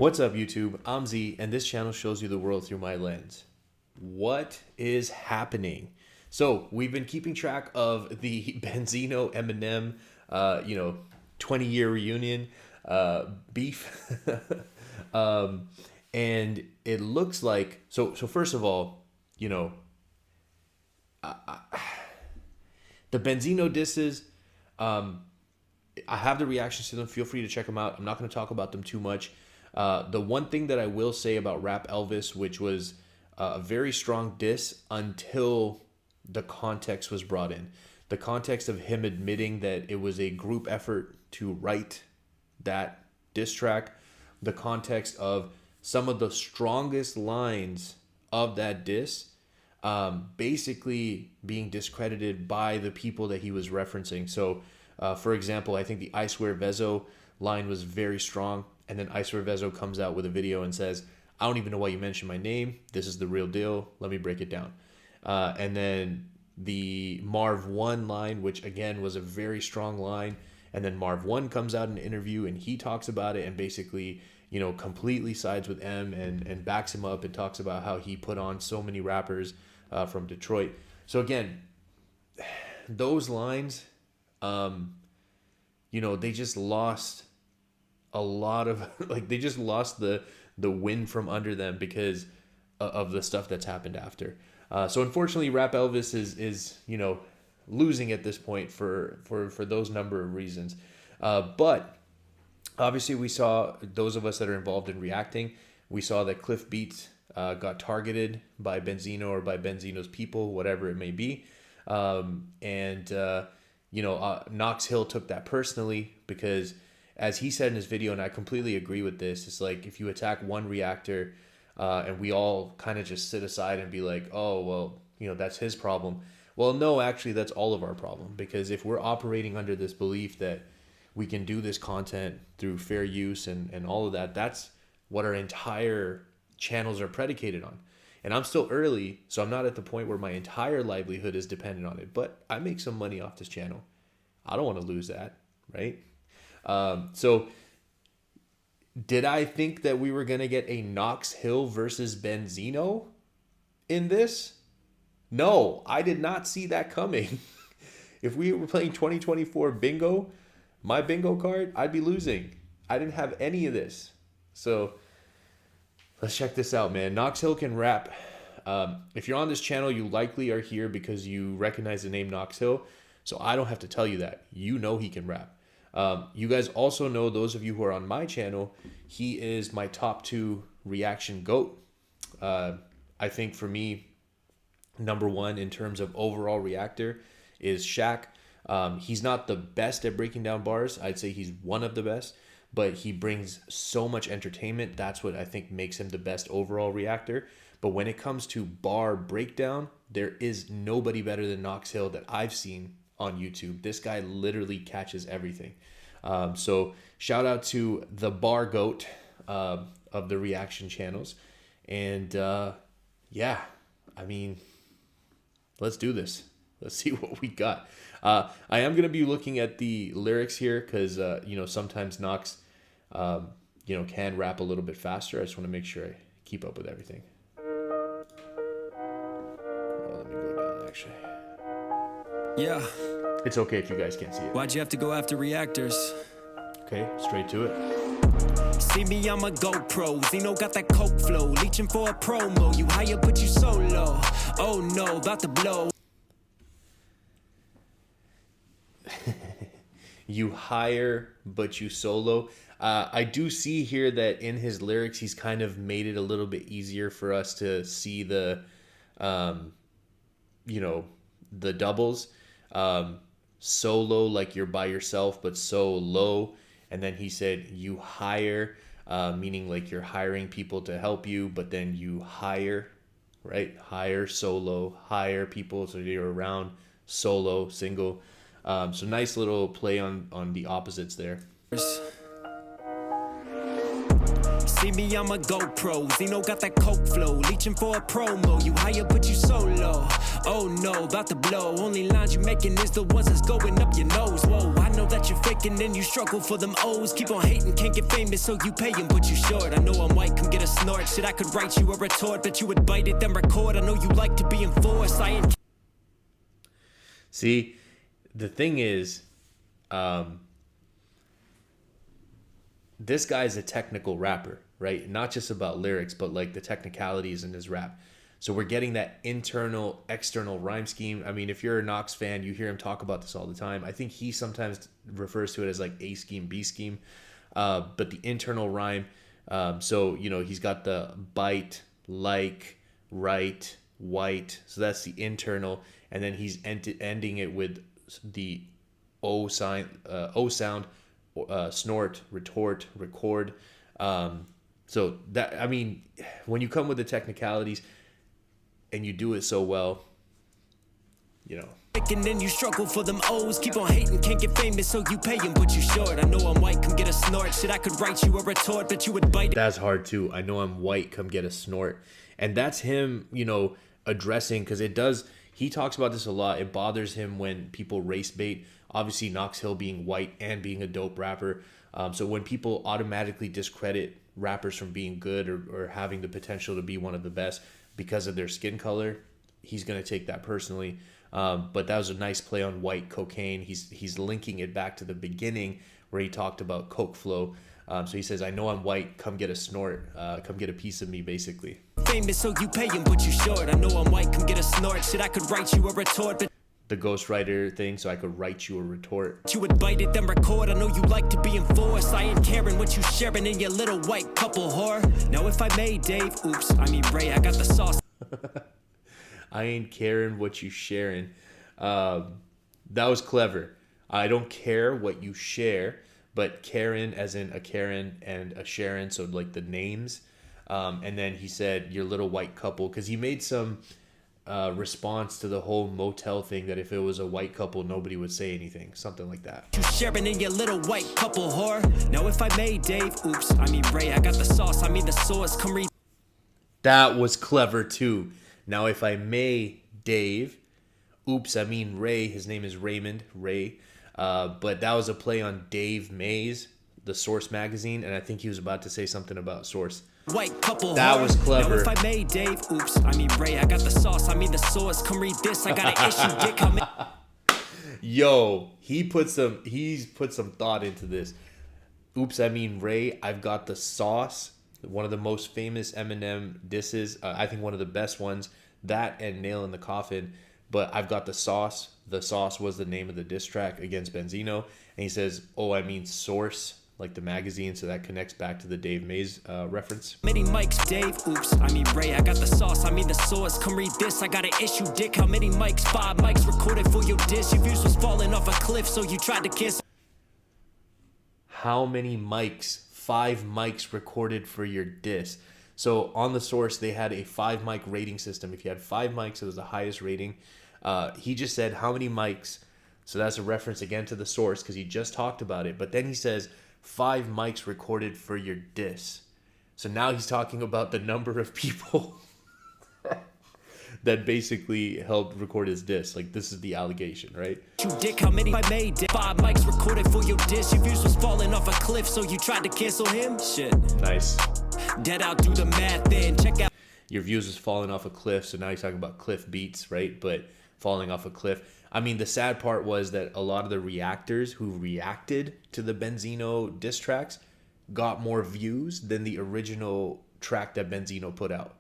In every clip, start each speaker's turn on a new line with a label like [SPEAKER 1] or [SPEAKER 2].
[SPEAKER 1] What's up, YouTube? I'm Z, and this channel shows you the world through my lens. What is happening? So we've been keeping track of the Benzino Eminem, 20-year reunion beef, and it looks like so. First of all, the Benzino disses. I have the reactions to them. Feel free to check them out. I'm not going to talk about them too much. The one thing that I will say about Rap Elvis, which was a very strong diss until the context was brought in. The context of him admitting that it was a group effort to write that diss track. The context of some of the strongest lines of that diss basically being discredited by the people that he was referencing. So, for example, I think the I Swear Vezo line was very strong. And then I Swear Vezo comes out with a video and says, I don't even know why you mentioned my name. This is the real deal. Let me break it down. And then the Marv 1 line, which again was a very strong line. And then Marv 1 comes out in an interview and he talks about it and basically, completely sides with M and backs him up and talks about how he put on so many rappers from Detroit. So again, those lines, they just lost a lot of they just lost the wind from under them because of the stuff that's happened after. So unfortunately, Rap Elvis is losing at this point for those number of reasons. But obviously, we saw, those of us that are involved in reacting, we saw that Cliff Beats got targeted by Benzino or by Benzino's people, whatever it may be. Knox Hill took that personally because, as he said in his video, and I completely agree with this, it's like if you attack one reactor and we all kind of just sit aside and be like, oh, well, that's his problem. Well, no, actually, that's all of our problem, because if we're operating under this belief that we can do this content through fair use and all of that, that's what our entire channels are predicated on. And I'm still early, so I'm not at the point where my entire livelihood is dependent on it, but I make some money off this channel. I don't want to lose that, right? So did I think that we were going to get a Knox Hill versus Benzino in this? No, I did not see that coming. If we were playing 2024 bingo, my bingo card, I'd be losing. I didn't have any of this. So let's check this out, man. Knox Hill can rap. If you're on this channel, you likely are here because you recognize the name Knox Hill. So I don't have to tell you that. You know he can rap. You guys also know, those of you who are on my channel, he is my top 2 reaction GOAT. I think for me, number 1 in terms of overall reactor is Shaq. He's not the best at breaking down bars. I'd say he's one of the best, but he brings so much entertainment. That's what I think makes him the best overall reactor. But when it comes to bar breakdown, there is nobody better than Knox Hill that I've seen on YouTube. This guy literally catches everything. So shout out to the bar GOAT of the reaction channels. And let's do this. Let's see what we got. I am going to be looking at the lyrics here because, sometimes Knox, can rap a little bit faster. I just want to make sure I keep up with everything. Let me go down, actually.
[SPEAKER 2] Yeah.
[SPEAKER 1] It's okay if you guys can't see it.
[SPEAKER 2] Why'd you have to go after reactors?
[SPEAKER 1] Okay, straight to it.
[SPEAKER 2] See me, I'm a GoPro. Zeno got that coke flow. Leeching for a promo. You higher, but you so low. Oh no, about to blow.
[SPEAKER 1] You hire, but you solo. I do see here that in his lyrics, he's kind of made it a little bit easier for us to see the, the doubles. Solo, like you're by yourself, but so low. And then he said you hire, meaning like you're hiring people to help you, but then you hire, right? Hire, solo, hire people, so you're around, solo, single. So nice little play on the opposites there.
[SPEAKER 2] See me, I'm a GoPro. Zeno got that coke flow. Leeching for a promo. You higher, but you so low. Oh no, about to blow. Only lines you making is the ones that's going up your nose. Whoa, I know that you're faking and you struggle for them O's. Keep on hating, can't get famous, so you pay 'em, but you short. I know I'm white, come get a snort. Shit, I could write you a retort, but you would bite it, then record. I know you like to be enforced. I ain't.
[SPEAKER 1] See, the thing is, this guy's a technical rapper, right? Not just about lyrics, but like the technicalities in his rap. So we're getting that internal, external rhyme scheme. I mean, if you're a Knox fan, you hear him talk about this all the time. I think he sometimes refers to it as like A scheme, B scheme. But the internal rhyme, so, you know, he's got the bite, like, right, white. So that's the internal. And then he's ending it with the O sign, O sound, snort, retort, record. So that, I mean, when you come with the technicalities and you do it so well, you know.
[SPEAKER 2] And then you struggle for them O's. Keep on hating, can't get famous, so you pay 'em, but you short. I know I'm white, come get a snort. Shit, I could write you a retort, but you would bite it.
[SPEAKER 1] That's hard too. I know I'm white, come get a snort. And that's him, you know, addressing, because it does, he talks about this a lot. It bothers him when people race bait. Obviously, Knox Hill being white and being a dope rapper. So when people automatically discredit rappers from being good or having the potential to be one of the best because of their skin color, he's going to take that personally. But that was a nice play on white cocaine. He's linking it back to the beginning where he talked about coke flow. So he says, I know I'm white, come get a snort, come get a piece of me, basically.
[SPEAKER 2] Famous, so you pay 'em, but you short. I know I'm white, come get a snort. Shit, I could write you a retort, but
[SPEAKER 1] the ghostwriter thing, so I could write you a retort.
[SPEAKER 2] you would bite it, then record. I know you like to be enforced. I ain't caring what you sharing in your little white couple whore. Now if I may, Dave, oops, I mean Ray, I got the sauce.
[SPEAKER 1] I ain't caring what you sharing. That was clever. I don't care what you share, but Karen as in a Karen and a Sharon, so like the names. And then he said your little white couple, because he made some response to the whole motel thing that if it was a white couple, nobody would say anything, something like that.
[SPEAKER 2] You sharing in your little white couple whore. Now if I may, Dave, oops, I mean Ray, I got the sauce, I mean the sauce, come read.
[SPEAKER 1] That was clever too. Now if I may, Dave, oops, I mean Ray, his name is Raymond, Ray. But that was a play on Dave Mays, the Source magazine, and I think he was about to say something about Source.
[SPEAKER 2] White couple
[SPEAKER 1] that
[SPEAKER 2] whore.
[SPEAKER 1] Was clever.
[SPEAKER 2] Now if I may, Dave, oops, I mean Ray, I got the sauce, I mean the sauce, come read this, I got an issue, dick, I'm
[SPEAKER 1] Yo, he's put some thought into this. Oops, I mean Ray, I've got the sauce. One of the most famous Eminem disses, I think one of the best ones, that and Nail in the Coffin. But I've got the sauce. The sauce was the name of the diss track against Benzino. And he says, oh, I mean Source, like the magazine. So that connects back to the Dave Mays reference.
[SPEAKER 2] many mics, Dave, oops, I mean Ray, I got the sauce, I mean the sauce, come read this, I got an issue, dick, how many mics, 5 mics recorded for your diss, your views was falling off a cliff, so you tried to cancel.
[SPEAKER 1] How many mics? 5 mics recorded for your diss. So on the Source, they had a 5 mic rating system. If you had 5 mics, it was the highest rating. He just said how many mics. So that's a reference again to the Source because he just talked about it. But then he says 5 mics recorded for your diss. So now he's talking about the number of people that basically helped record his diss. Like, this is the allegation, right?
[SPEAKER 2] You dick, how many I made? 5 mics recorded for your diss. Your views was falling off a cliff, so you tried to cancel him? Shit.
[SPEAKER 1] Nice.
[SPEAKER 2] Dead out, do the math then. Check out.
[SPEAKER 1] Your views was falling off a cliff, so now he's talking about cliff beats, right? But falling off a cliff. I mean, the sad part was that a lot of the reactors who reacted to the Benzino diss tracks got more views than the original track that Benzino put out.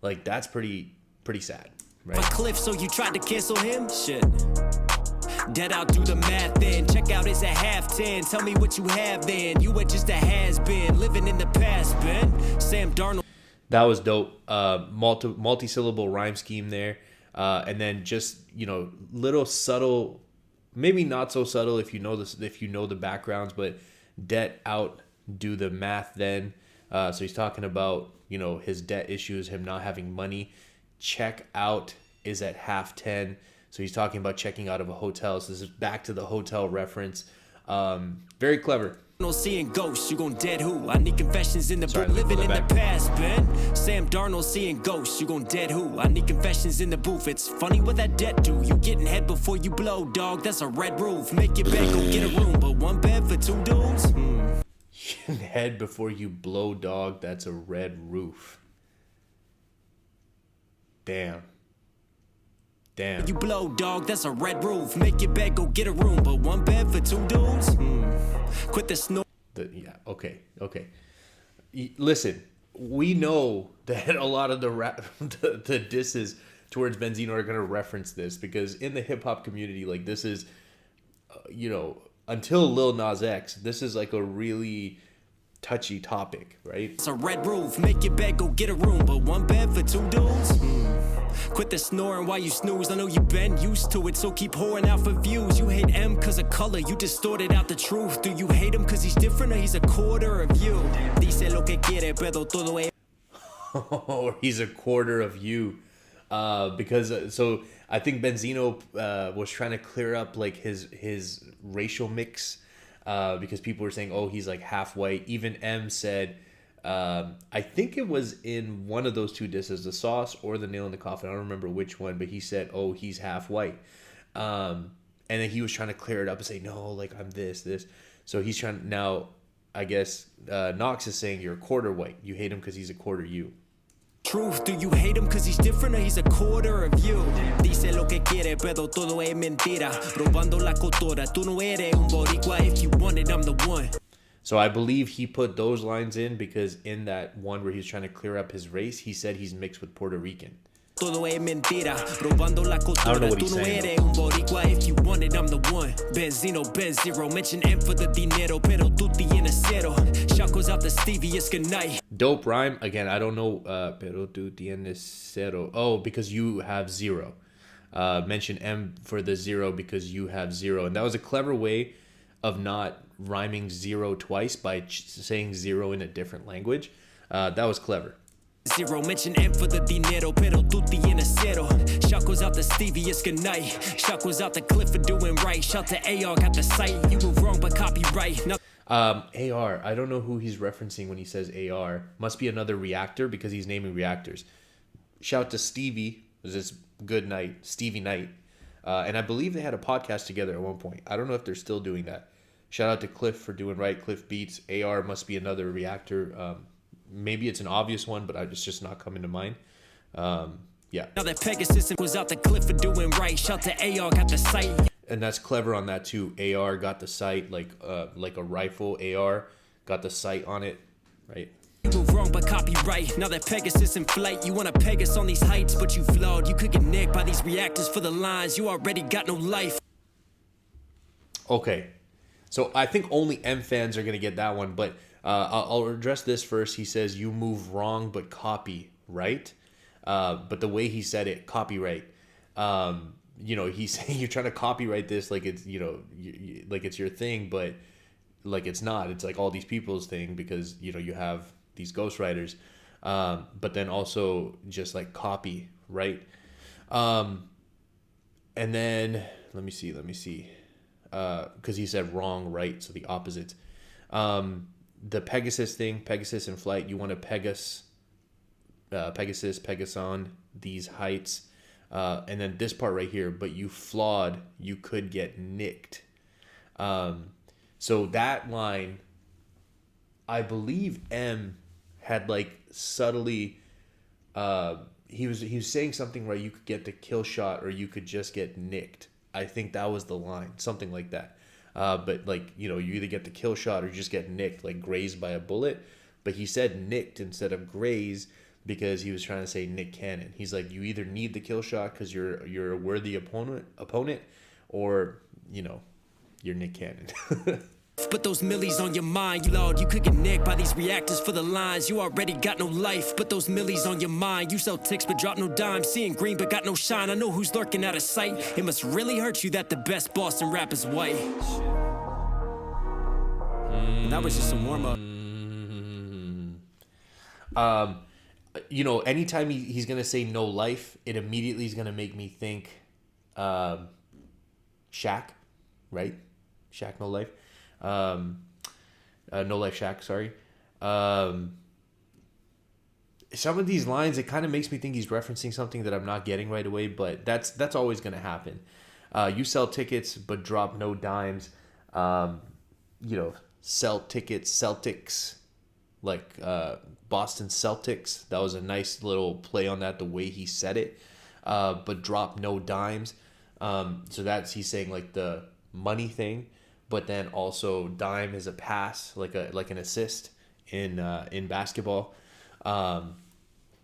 [SPEAKER 1] Like, that's pretty sad, right?
[SPEAKER 2] A cliff, so you tried to cancel him? Shit. Dead out, do the math then. Check out, it's a half 10. Tell me what you have then. You were just a has-been, living in the past, Ben. Sam Darnold.
[SPEAKER 1] That was dope. Multi-syllable rhyme scheme there. And then just, you know, little subtle, maybe not so subtle if you know this, if you know the backgrounds, but debt out, do the math then. So he's talking about, you know, his debt issues, him not having money. Check out is at half 10. So he's talking about checking out of a hotel. So this is back to the hotel reference. Very clever.
[SPEAKER 2] Seeing ghosts, you gon' dead who? I need confessions in the
[SPEAKER 1] Sorry,
[SPEAKER 2] booth, living in
[SPEAKER 1] back.
[SPEAKER 2] the past, Ben. Sam Darnold seeing ghosts, you gon' dead who? I need confessions in the booth. It's funny what that debt do. You getting head before you blow, dog. That's a red roof. Make your bed, go get a room, but one bed for two dudes.
[SPEAKER 1] Head before you blow, dog. That's a red roof. Damn.
[SPEAKER 2] You blow, dog. That's a red roof. Make your bed, go get a room, but one bed for two dudes. Quit the snore.
[SPEAKER 1] Yeah. Okay. Listen, we know that a lot of the the disses towards Benzino are gonna reference this because in the hip hop community, like this is, until Lil Nas X, this is like a really touchy topic, right?
[SPEAKER 2] It's a red roof. Make your bed, go get a room, but one bed for two dudes. Quit the snoring while you snooze. I know you've been used to it, so keep whoring out for views. You hate M cause of color, you distorted out the truth. Do you hate him cause he's different or he's a quarter of you? Dice lo que quiere, pero todo es...
[SPEAKER 1] Or he's a quarter of you. So I think Benzino was trying to clear up like his racial mix because people were saying, oh, he's like half white. Even M said, I think it was in one of those two disses, the Sauce or the Nail in the Coffin. I don't remember which one, but he said, oh, he's half white. And then he was trying to clear it up and say, no, like I'm this. So he's trying now, I guess Knox is saying you're a quarter white. You hate him because he's a quarter you.
[SPEAKER 2] Truth, do you hate him cause he's different or he's a quarter of you? Dice lo que quiere, pero todo es mentira. Robando la cultura, tú no eres un boricua. If you want it, I'm the one.
[SPEAKER 1] So I believe he put those lines in because in that one where he was trying to clear up his race, he said he's mixed with Puerto Rican.
[SPEAKER 2] Todo es mentira. Robando la
[SPEAKER 1] I don't
[SPEAKER 2] cultura,
[SPEAKER 1] know what
[SPEAKER 2] tú
[SPEAKER 1] he's
[SPEAKER 2] no
[SPEAKER 1] saying,
[SPEAKER 2] eres un boricua. If you want it, I'm the one. Benzino, Benzero. Mention M for the dinero, pero tú tienes cero. Shot goes out to Stevie, it's good night.
[SPEAKER 1] Dope rhyme. Again, I don't know. Pero tú tienes cero. Oh, because you have zero. Mention M for the zero because you have zero. And that was a clever way of not rhyming zero twice by saying zero in a different language. That was clever.
[SPEAKER 2] Zero, mention M for the dinero, pero tú tienes cero. Shot goes out to Stevie, it's good night. Shot goes out to Cliff for doing right. Shout to AR, got the sight. You move wrong, but copyright. No.
[SPEAKER 1] AR, I don't know who he's referencing when he says AR. Must be another reactor because he's naming reactors. Shout to Stevie, this good night, Stevie Knight. And I believe they had a podcast together at one point. I don't know if they're still doing that. Shout out to Cliff for doing right. Cliff Beats. AR must be another reactor. Maybe it's an obvious one, but it's just not coming to mind. Yeah.
[SPEAKER 2] Now that Pegasus was out the cliff for doing right. Shout to AR, got the sight.
[SPEAKER 1] And that's clever on that too. AR got the sight, like a rifle. AR got the sight on it, right?
[SPEAKER 2] You move wrong, but copyright. Now that Pegasus in flight, you wanna peg us on these heights, but you flawed. You could get nicked by these reactors for the lines. You already got no life.
[SPEAKER 1] Okay, so I think only M fans are gonna get that one, but I'll address this first. He says you move wrong, but copy right. But the way he said it, copyright. He's saying you're trying to copyright this like it's like it's your thing, but like it's not. It's like all these people's thing because you have these ghostwriters, but then also just like copy right. And then let me see. Because he said wrong, right, so the opposites. The Pegasus thing, Pegasus in flight, you want to Pegasus on these heights. And then this part right here, but you flawed, you could get nicked. So that line, I believe M had like subtly, he was saying something where you could get the kill shot or you could just get nicked. I think that was the line, something like that. But like, you either get the kill shot or you just get nicked, like grazed by a bullet. But he said nicked instead of grazed because he was trying to say Nick Cannon. He's like, you either need the kill shot because you're a worthy opponent, or you're Nick Cannon.
[SPEAKER 2] But those millies on your mind, you Lord, you could get nicked by these reactors for the lines. You already got no life, but those millies on your mind. You sell ticks but drop no dime, seeing green but got no shine. I know who's lurking out of sight. It must really hurt you that the best Boston rap is white. That was just some warm-up.
[SPEAKER 1] Anytime he's going to say no life, it immediately is going to make me think Shaq, right? Shaq, no life. No Life Shack, sorry. Some of these lines, it kind of makes me think he's referencing something that I'm not getting right away, but that's always going to happen. You sell tickets but drop no dimes. Sell tickets, Celtics, like Boston Celtics. That was a nice little play on that, the way he said it. But drop no dimes. So that's, he's saying like the money thing, but then also dime is a pass, like an assist in basketball.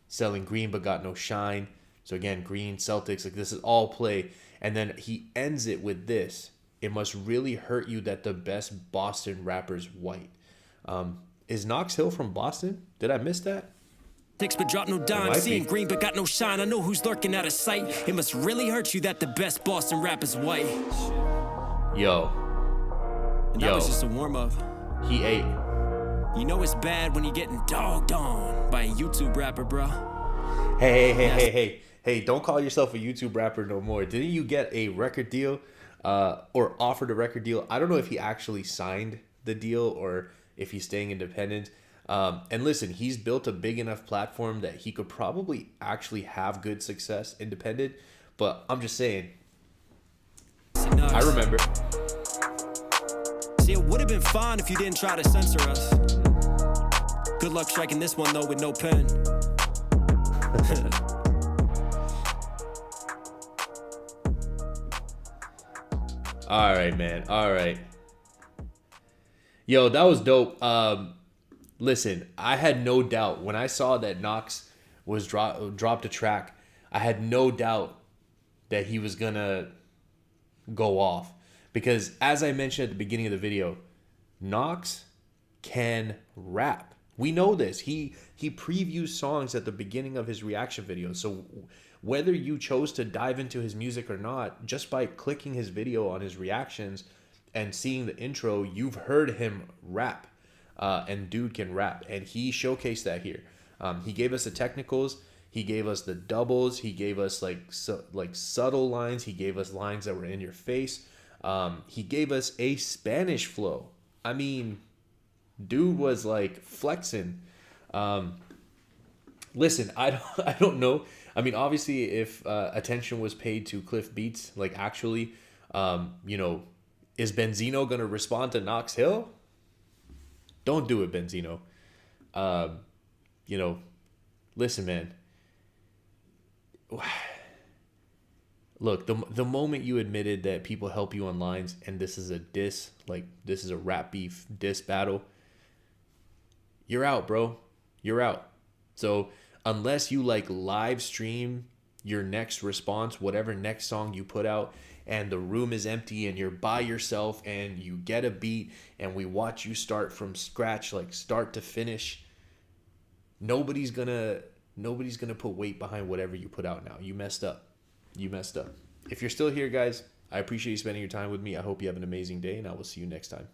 [SPEAKER 1] Selling green but got no shine. So again, green, Celtics, like this is all play. And then he ends it with this: it must really hurt you that the best Boston rapper's white. Is Knox Hill from Boston? Did I miss that?
[SPEAKER 2] But drop no dime, seeing green but got no shine. I know who's lurking out of sight. It must really hurt you that the best Boston rapper's white.
[SPEAKER 1] Yo.
[SPEAKER 2] And that was just a warm-up.
[SPEAKER 1] He ate.
[SPEAKER 2] You know it's bad when you're getting dogged on by a YouTube rapper, bro.
[SPEAKER 1] Hey, don't call yourself a YouTube rapper no more. Didn't you get a record deal or offered a record deal? I don't know if he actually signed the deal or if he's staying independent. And listen, he's built a big enough platform that he could probably actually have good success independent. But I'm just saying, I remember.
[SPEAKER 2] See, it would have been fine if you didn't try to censor us. Good luck striking this one, though, with no pen.
[SPEAKER 1] All right, man. All right. Yo, that was dope. Listen, I had no doubt when I saw that Knox was dropped a track. I had no doubt that he was gonna go off, because as I mentioned at the beginning of the video, Knox can rap. We know this. He previews songs at the beginning of his reaction videos. So whether you chose to dive into his music or not, just by clicking his video on his reactions and seeing the intro, you've heard him rap. And dude can rap, and he showcased that here. He gave us the technicals, he gave us the doubles, he gave us like subtle lines, he gave us lines that were in your face. He gave us a Spanish flow. I mean, dude was like flexing. Listen, I don't know. I mean, obviously, if attention was paid to Cliff Beats, like actually, is Benzino gonna respond to Knox Hill? Don't do it, Benzino. Listen, man. Look, the moment you admitted that people help you on lines and this is a diss, like this is a rap beef diss battle, you're out, bro. You're out. So unless you like live stream your next response, whatever next song you put out, and the room is empty and you're by yourself and you get a beat and we watch you start from scratch, like start to finish, nobody's gonna put weight behind whatever you put out now. You messed up. If you're still here, guys, I appreciate you spending your time with me. I hope you have an amazing day, and I will see you next time.